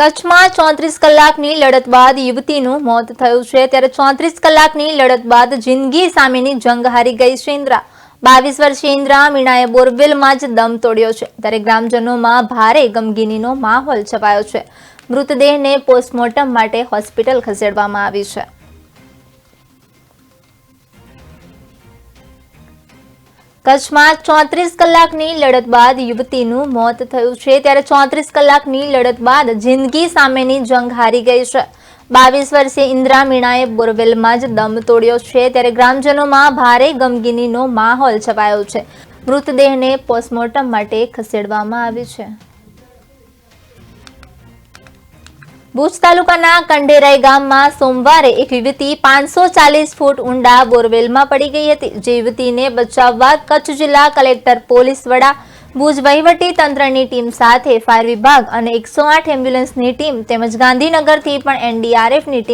કચ્છમાં 34 કલાકની લડત બાદ યુવતીનું મોત થયું છે ત્યારે 34 કલાકની લડત બાદ જિંદગી સામેની જંગ હારી ગઈ છે ઇન્દ્રા 22 વર્ષીય ઇન્દ્રા મીણાએ બોરવેલમાં જ દમ તોડ્યો છે ત્યારે ગ્રામજનોમાં ભારે ગમગીનીનો માહોલ છવાયો છે મૃતદેહને પોસ્ટમોર્ટમ માટે હોસ્પિટલ ખસેડવામાં આવી છે કચ્છમાં 34 કલાકની લડત બાદ યુવતીનું મોત થયું છે ત્યારે 34 કલાકની લડત બાદ જિંદગી સામેની જંગ હારી ગઈ છે 22 વર્ષીય ઇન્દ્રા મીણાએ બોરવેલમાં જ દમ તોડ્યો છે ત્યારે ગ્રામજનોમાં ભારે ગમગીનીનો માહોલ છવાયો છે મૃતદેહને પોસ્ટમોર્ટમ માટે ખસેડવામાં આવી છે ભુજ તાલુકાના કંડેરાઈ ગામમાં સોમવારે એક યુવતી 540 ફૂટ ઊંડા બોરવેલમાં પડી ગઈ હતી જે યુવતીને બચાવવા કચ્છ જિલ્લા કલેક્ટર પોલીસ વડા ભુજ વહીવટી તંત્રની ટીમ સાથે ફાયર વિભાગ અને 108 એમ્બ્યુલન્સની ટીમ તેમજ ગાંધીનગરથી પણ એનડીઆરએફની ટીમ